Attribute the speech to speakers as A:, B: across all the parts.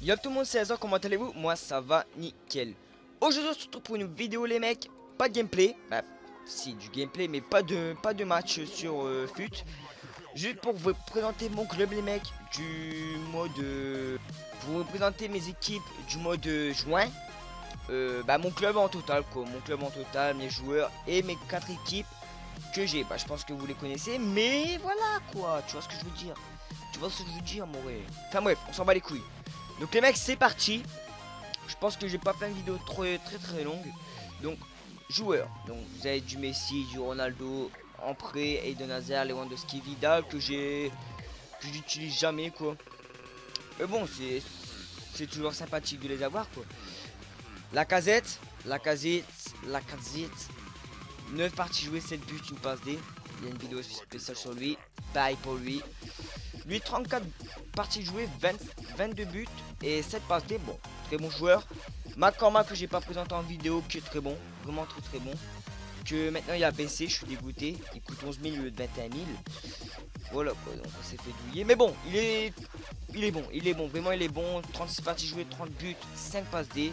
A: Yo tout le monde, c'est Azor, comment allez-vous? Moi ça va nickel. Aujourd'hui on se retrouve pour une vidéo les mecs, pas de gameplay, bah si du gameplay mais pas de match sur FUT. Juste pour vous présenter mon club les mecs, du mode pour vous présenter mes équipes du mode juin. Bah mon club en total quoi, mon club en total, mes joueurs et mes 4 équipes que j'ai. Bah je pense que vous les connaissez, mais voilà quoi, tu vois ce que je veux dire. Tu vois ce que je veux dire mon ouais. Enfin bref, on s'en bat les couilles. Donc les mecs c'est parti. Je pense que j'ai pas fait une vidéo très longue. Donc joueurs. Donc vous avez du Messi, du Ronaldo, en prêt, Eden Hazard, Lewandowski, Vidal que j'utilise jamais quoi. Mais bon c'est toujours sympathique de les avoir quoi. Lacazette. 9 parties jouées, 7 buts, une passe D. Il y a une vidéo spéciale sur lui. Pareil pour lui. Lui 34 parties jouées, 22 buts et 7 passes D. Bon, très bon joueur. Maccorma que j'ai pas présenté en vidéo, qui est très bon, vraiment très bon. Que maintenant il a baissé, je suis dégoûté. Il coûte 11 000 au lieu de 21 000. Voilà quoi, donc on s'est fait douiller. Mais bon, il est bon, vraiment il est bon. 36 parties jouées, 30 buts, 5 passes D.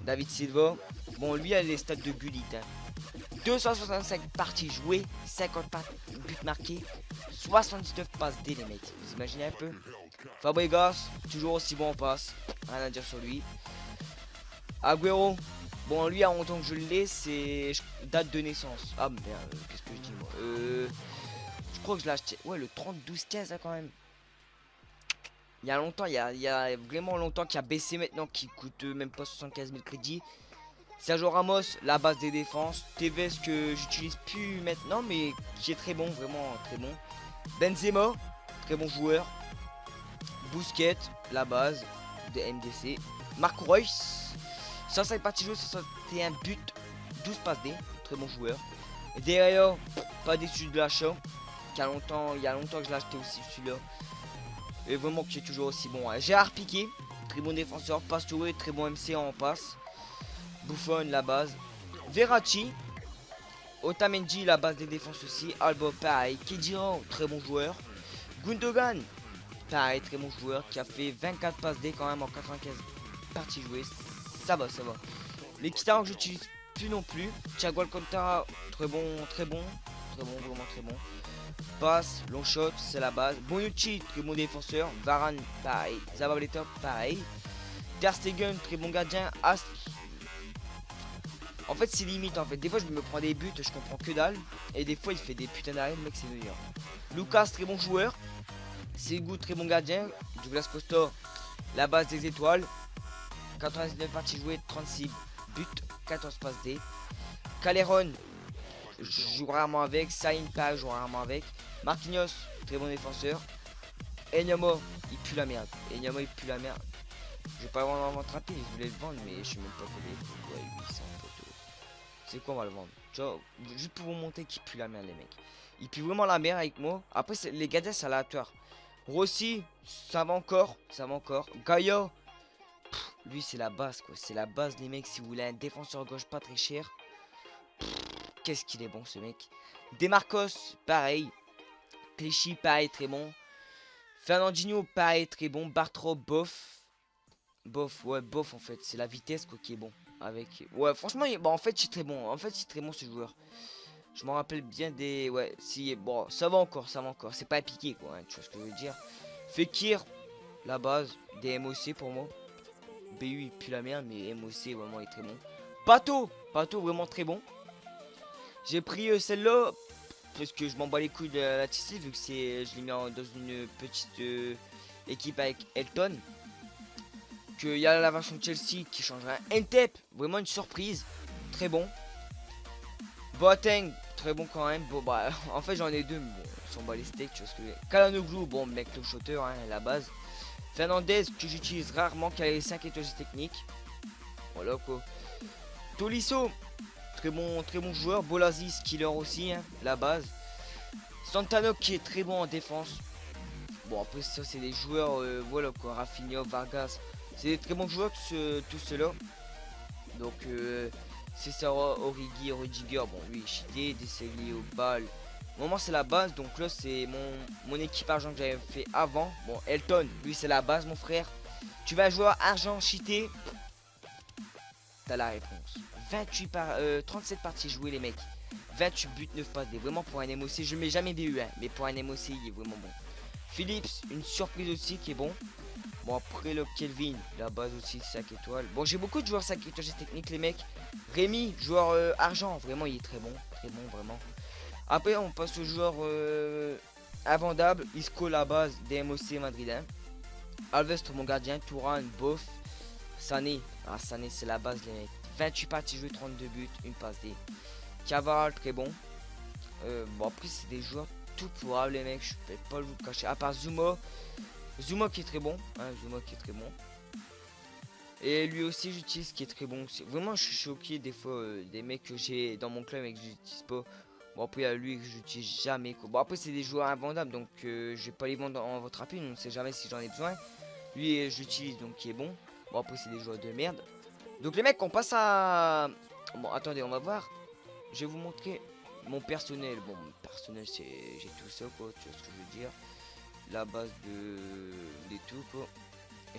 A: David Silva. Bon, lui a les stats de Gullit. 265 parties jouées, 50 buts marqués, 79 passes D les mecs. Vous imaginez un peu? Fabregas, toujours aussi bon en passe. Rien à dire sur lui. Agüero. Bon, lui, à longtemps que je l'ai, c'est date de naissance. Ah merde, qu'est-ce que je dis moi? Je crois que je l'ai acheté. Ouais, le 30-12-15 quand même. Il y a longtemps, il y a vraiment longtemps qu'il a baissé maintenant, qui coûte même pas 75 000 crédits. Sergio Ramos, la base des défenses. Tevez que j'utilise plus maintenant, mais qui est très bon, vraiment très bon. Benzema, très bon joueur. Busquets, la base de MDC. Marco Reus, 105 parties jouées, 61 buts, 12 passes D, très bon joueur. Et derrière, pas déçu de l'achat. Il y a longtemps que je l'ai acheté aussi celui-là. Et vraiment qui est toujours aussi bon. Gérard Piqué, très bon défenseur. Pastore, très bon MC en passe. Buffon, la base. Verratti. Otamendi, la base des défenses aussi. Alba, pareil. Khedira, très bon joueur. Gundogan, pareil, très bon joueur. Qui a fait 24 passes D quand même en 95 parties jouées. Ça va. Les Kitars que j'utilise plus non plus. Thiago Alcantara, très bon, vraiment très bon. Passe, long shot, c'est la base. Bonucci, très bon défenseur. Varane, pareil. Zabaleta, pareil. Ter Stegen, très bon gardien. En fait c'est limite en fait, des fois je me prends des buts, je comprends que dalle. Et des fois il fait des putains d'arrêts, le mec c'est meilleur. Lucas, très bon joueur. Segu, très bon gardien. Douglas Costa, la base des étoiles. 99 parties jouées, 36 buts, 14 passes D. Caleron, je joue rarement avec. Sain, pareil, je joue rarement avec. Marquinhos, très bon défenseur. Enyama, il pue la merde. Je vais pas vraiment l'attraper, je voulais le vendre mais je suis même pas collé. Ouais, 800 poteaux. C'est quoi on va le vendre? Tu vois, juste pour vous montrer qu'il pue la merde les mecs. Il pue vraiment la merde avec moi. Après les gadgets c'est aléatoire. Rossi, ça va encore. Gaïa, lui c'est la base quoi. C'est la base les mecs. Si vous voulez un défenseur gauche pas très cher. Qu'est-ce qu'il est bon ce mec. Demarcos, pareil. Clichy, pareil, très bon. Fernandinho, pareil, très bon. Bartro, bof. Bof en fait. C'est la vitesse quoi qui est bon. Avec ouais franchement en fait c'est très bon ce joueur. Je m'en rappelle bien des ouais si bon ça va encore c'est pas piqué quoi hein, tu vois ce que je veux dire. Fekir, la base des MOC pour moi. BU il pue la merde mais MOC vraiment il est très bon. Pato vraiment très bon. J'ai pris celle-là parce que je m'en bats les couilles de la TC vu que je l'ai mis dans une petite équipe avec Elton. Il y a la version de Chelsea qui changera. Entep, vraiment une surprise. Très bon. Boateng, très bon quand même. Bon bah en fait j'en ai deux, mais bon, ils sont bas les steaks, tu vois ce que je veux dire. Calhanoglu, bon mec le shooter, hein, la base. Fernandez que j'utilise rarement, qui a les 5 étoiles techniques. Voilà quoi. Tolisso, très bon joueur. Bolasis, killer aussi, hein, la base. Santano qui est très bon en défense. Bon après ça c'est des joueurs, voilà quoi. Rafinha, Vargas. C'est des très bons joueurs tous ceux-là. Donc Cesaro, Origi, Rudiger, bon lui cheaté, Desailly au bal. Moment c'est la base, donc là c'est mon équipage que j'avais fait avant. Bon Elton, lui c'est la base mon frère. Tu vas jouer argent cheaté. T'as la réponse. 37 parties jouées les mecs. 28 buts, 9 passes D. Vraiment pour un MOC, je mets jamais BU, hein, mais pour un MOC, il est vraiment bon. Philips, une surprise aussi qui est bon. Bon, après le Kelvin, la base aussi 5 étoiles. Bon, j'ai beaucoup de joueurs 5 étoiles techniques les mecs. Rémi, joueur argent, vraiment il est très bon vraiment. Après on passe au joueur invendable. Isco, la base des MOC madrilène. Alvestre, mon gardien. Touran, bof. Sané, Sané c'est la base les mecs. 28 parties jouées, 32 buts, une passe D. Cavaral, très bon. Bon après c'est des joueurs tout pourrables les mecs, je vais pas vous le cacher. À part Zuma qui est très bon, hein, Et lui aussi j'utilise qui est très bon. Vraiment je suis choqué des fois des mecs que j'ai dans mon club et que j'utilise pas. Bon après il y a lui que j'utilise jamais quoi. Bon après c'est des joueurs invendables donc je vais pas les vendre en votre rapide, on sait jamais si j'en ai besoin. Lui j'utilise donc qui est bon. Bon après c'est des joueurs de merde. Donc les mecs on passe à... Bon attendez on va voir. Je vais vous montrer mon personnel. Bon mon personnel c'est... J'ai tout ça quoi, tu vois ce que je veux dire. La base des tout quoi.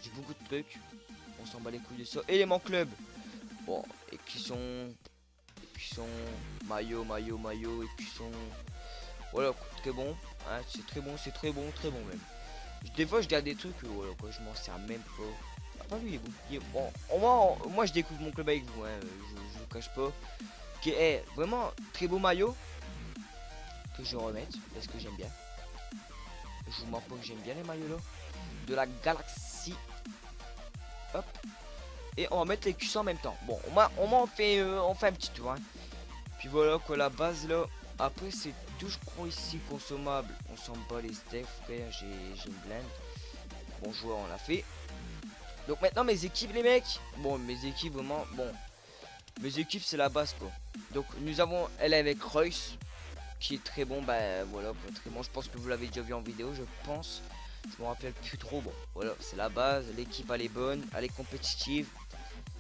A: J'ai beaucoup de trucs. On s'en bat les couilles de ça. Élément club. Bon et qui sont maillot et qui sont voilà très bon. Hein, c'est très bon même. Des fois je garde des trucs voilà quoi, je m'en sers même pas. Enfin lui il est bon. Bon moi je découvre mon club avec vous hein, je vous cache pas. Qui est vraiment très beau maillot que je remette parce que j'aime bien. Je vous montre pas que j'aime bien les maillots là. De la galaxie. Hop. Et on va mettre les cuissons en même temps. Bon, on fait un petit tour. Hein. Puis voilà quoi, la base là. Après, c'est tout, je crois, ici consommable. On s'en bat les steaks, frère. J'ai une blinde. Bon, joueur, on l'a fait. Donc maintenant, mes équipes, les mecs. Bon, mes équipes, vraiment. Bon, mes équipes, c'est la base quoi. Donc, nous avons elle avec Royce. Qui est très bon. Bah voilà, très bon. Je pense que vous l'avez déjà vu en vidéo, je pense. Je me rappelle plus trop. Bon, voilà, c'est la base. L'équipe, elle est bonne. Elle est compétitive.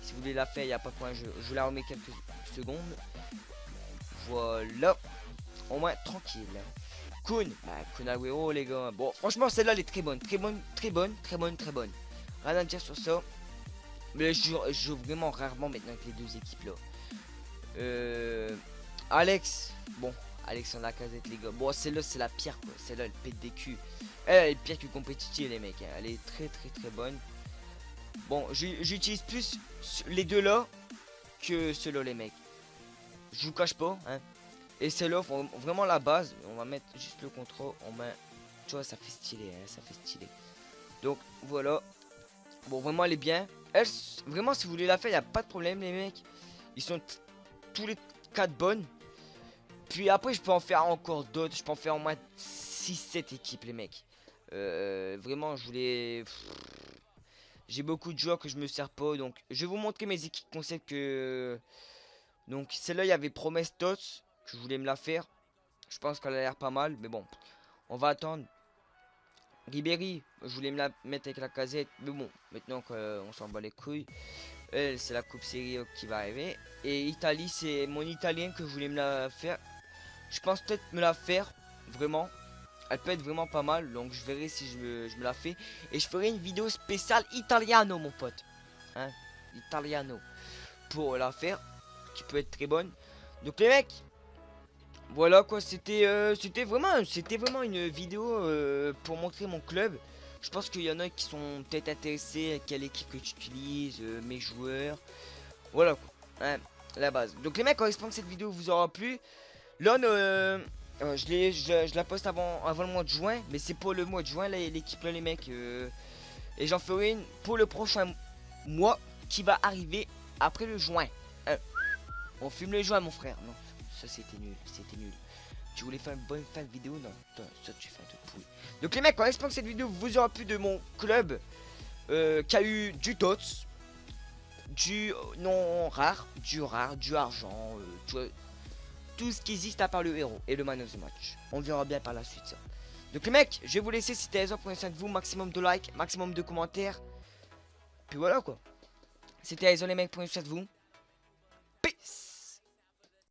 A: Si vous voulez la faire, il n'y a pas de point. Je la remets quelques secondes. Voilà. Au moins, tranquille. Kun. Kun Agüero, les gars. Bon, franchement, celle-là, elle est très bonne. Très bonne. Rien à dire sur ça. Mais je joue vraiment rarement maintenant avec les deux équipes là. Alex. Bon, Alex en la casette, les gars. Bon, celle-là, c'est la pire quoi. Celle-là, elle pète des culs. Elle est pire que compétitive, les mecs. Elle est très bonne. Bon, j'utilise plus les deux là que ceux-là, les mecs. Je vous cache pas, hein. Et celle-là, vraiment la base. On va mettre juste le contrôle. On met, tu vois, ça fait stylé, hein, ça fait stylé. Donc voilà. Bon, vraiment, elle est bien. Elle, vraiment, si vous voulez la faire, il n'y a pas de problème, les mecs. Ils sont tous les 4 bonnes. Puis après, je peux en faire encore d'autres. Je peux en faire au moins 6-7 équipes, les mecs. Vraiment, je voulais... J'ai beaucoup de joueurs que je me sers pas. Donc, je vais vous montrer mes équipes concept que... Donc, celle-là, il y avait Promesse Tots. Que je voulais me la faire. Je pense qu'elle a l'air pas mal. Mais bon, on va attendre. Ribéry, je voulais me la mettre avec la casette. Mais bon, maintenant qu'on s'en bat les couilles. C'est la coupe série qui va arriver. Et Italie, c'est mon italien que je voulais me la faire. Je pense peut-être me la faire. Vraiment. Elle peut être vraiment pas mal. Donc je verrai si je me la fais. Et je ferai une vidéo spéciale italiano, mon pote. Hein, italiano. Pour la faire. Qui peut être très bonne. Donc les mecs. Voilà quoi. C'était vraiment une vidéo pour montrer mon club. Je pense qu'il y en a qui sont peut-être intéressés à quelle équipe que tu utilises. Mes joueurs. Voilà quoi. Hein, la base. Donc les mecs, on espère que cette vidéo vous aura plu. Là, je la poste avant le mois de juin. Mais c'est pour le mois de juin, l'équipe là, les mecs. Et j'en ferai une pour le prochain mois qui va arriver après le juin. On fume le juin, mon frère. Non, ça c'était nul. Tu voulais faire une bonne fin de vidéo? Non, ça tu fais un truc pourri. Donc les mecs, on espère que cette vidéo vous aura plu de mon club. Qui a eu du TOTS. Du non rare. Du argent. Tout ce qui existe à part le héros et le man of the match. On verra bien par la suite ça. Donc les mecs, je vais vous laisser. C'était Aizo, prenez soin de vous. Maximum de likes, maximum de commentaires. Puis voilà quoi. C'était Aizo les mecs, prenez soin de vous. Peace.